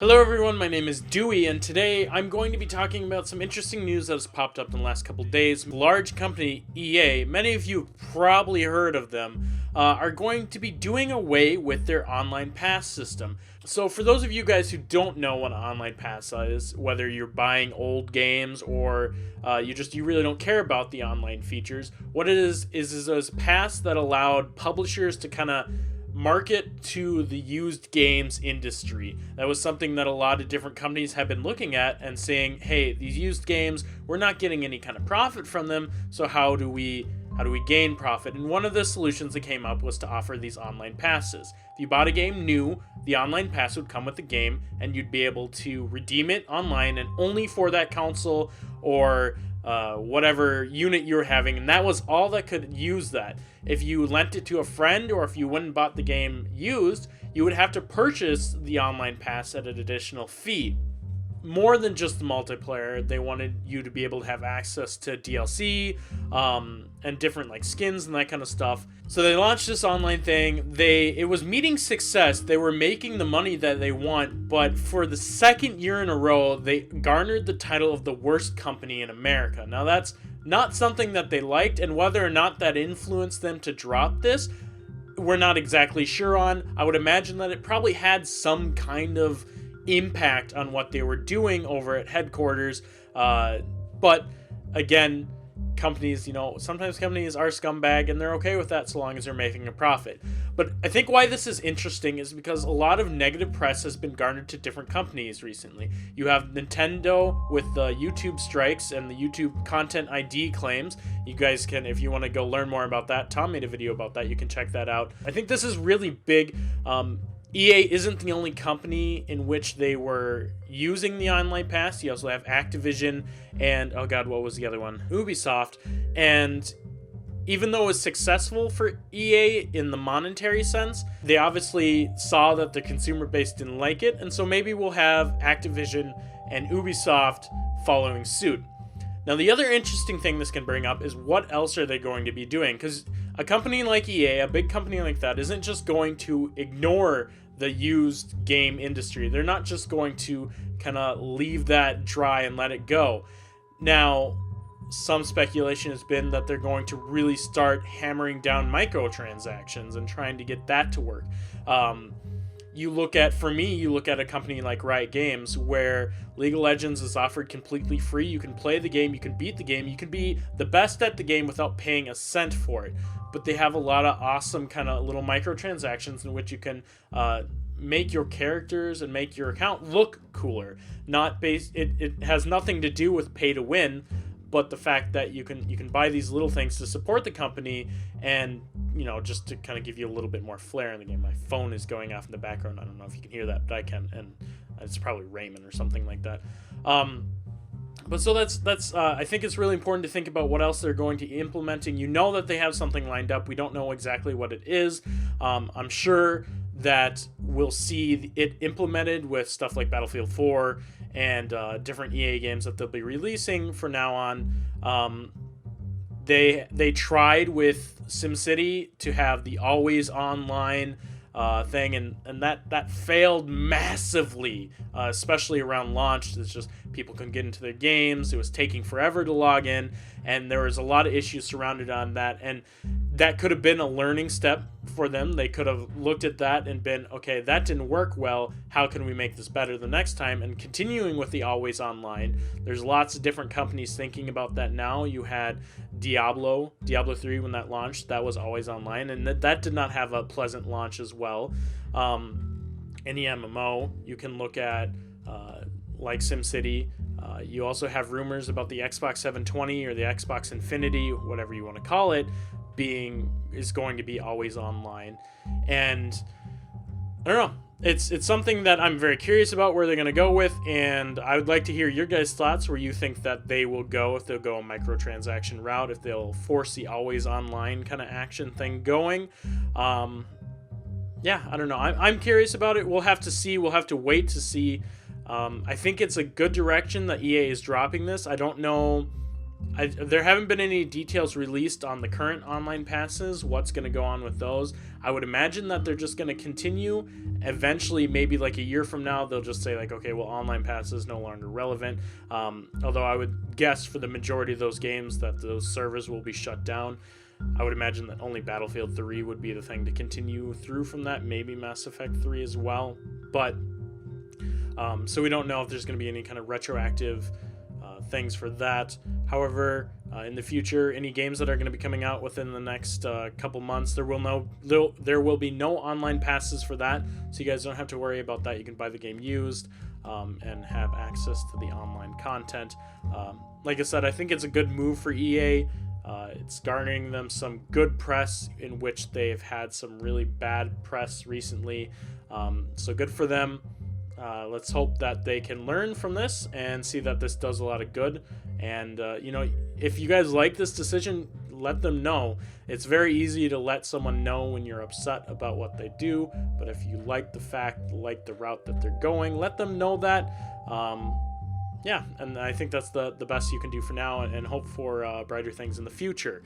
Hello everyone, my name is Dewey, and today I'm going to be talking about some interesting news that has popped up in the last couple of days. Large company EA, many of you have probably heard of them, are going to be doing away with their online pass system. So for those of you guys who don't know what an online pass is, whether you're buying old games or you really don't care about the online features, what it is a pass that allowed publishers to kind of market to the used games industry. That was something that a lot of different companies have been looking at and saying, hey, these used games, we're not getting any kind of profit from them, so how do we gain profit? And one of the solutions that came up was to offer these online passes. If you bought a game new, the online pass would come with the game and you'd be able to redeem it online and only for that console or whatever unit you're having, and that was all that could use that. If you lent it to a friend or if you went and bought the game used, you would have to purchase the online pass at an additional fee. More than just the multiplayer, they wanted you to be able to have access to DLC and different like skins and that kind of stuff. So they launched this online thing. It was meeting success. They were making the money that they want, but for the second year in a row, they garnered the title of the worst company in America. Now that's not something that they liked, and whether or not that influenced them to drop this, we're not exactly sure on. I would imagine that it probably had some kind of impact on what they were doing over at headquarters, but again, companies, sometimes companies are scumbag and they're okay with that so long as they're making a profit. But I think why this is interesting is because a lot of negative press has been garnered to different companies recently. You have Nintendo with the YouTube strikes and the YouTube content ID claims. You guys can, if you want to go learn more about that, Tom made a video about that, you can check that out. I think this is really big. EA isn't the only company in which they were using the online pass. You also have Activision and, oh god, what was the other one? Ubisoft. And even though it was successful for EA in the monetary sense, they obviously saw that the consumer base didn't like it, and so maybe we'll have Activision and Ubisoft following suit. Now, the other interesting thing this can bring up is what else are they going to be doing? Because a company like EA, a big company like that, isn't just going to ignore the used game industry. They're not just going to kind of leave that dry and let it go. Now, some speculation has been that they're going to really start hammering down microtransactions and trying to get that to work. You look at a company like Riot Games where League of Legends is offered completely free. You can play the game, you can beat the game, you can be the best at the game without paying a cent for it. But they have a lot of awesome kind of little microtransactions in which you can make your characters and make your account look cooler. It has nothing to do with pay to win, but the fact that you can buy these little things to support the company and just to kind of give you a little bit more flair in the game. My phone is going off in the background. I don't know if you can hear that, but I can, and it's probably Raymond or something like that. But so that's I think it's really important to think about what else they're going to be implementing. You know that they have something lined up. We don't know exactly what it is. I'm sure that we'll see it implemented with stuff like Battlefield 4 and different EA games that they'll be releasing from now on. They tried with SimCity to have the always online thing, and that failed massively, especially around launch. It's just people couldn't get into their games. It was taking forever to log in, and there was a lot of issues surrounded on that, and that could have been a learning step for them. They could have looked at that and been, okay, that didn't work well. How can we make this better the next time? And continuing with the always online, there's lots of different companies thinking about that now. You had Diablo 3 when that launched, that was always online, and that did not have a pleasant launch as well. Any MMO, you can look at like SimCity. You also have rumors about the Xbox 720 or the Xbox Infinity, whatever you want to call it, is going to be always online. And I don't know, it's something that I'm very curious about where they're going to go with, and I would like to hear your guys' thoughts where you think that they will go, if they'll go a microtransaction route, if they'll force the always online kind of action thing going. Yeah, I don't know. I'm curious about it. We'll have to see. We'll have to wait to see. I think it's a good direction that EA is dropping this. I don't know There haven't been any details released on the current online passes, what's going to go on with those. I would imagine that they're just going to continue. Eventually, maybe like a year from now, they'll just say like, okay, well, online pass is no longer relevant. Although I would guess for the majority of those games that those servers will be shut down. I would imagine that only Battlefield 3 would be the thing to continue through from that, maybe Mass Effect 3 as well. But, so we don't know if there's going to be any kind of retroactive things for that. However, in the future, any games that are going to be coming out within the next couple months, there will be no online passes for that, so you guys don't have to worry about that. You can buy the game used and have access to the online content. Like I said, I think it's a good move for EA. It's garnering them some good press, in which they've had some really bad press recently. So good for them. Let's hope that they can learn from this and see that this does a lot of good. And, if you guys like this decision, let them know. It's very easy to let someone know when you're upset about what they do. But if you like the route that they're going, let them know that. And I think that's the best you can do for now, and hope for brighter things in the future.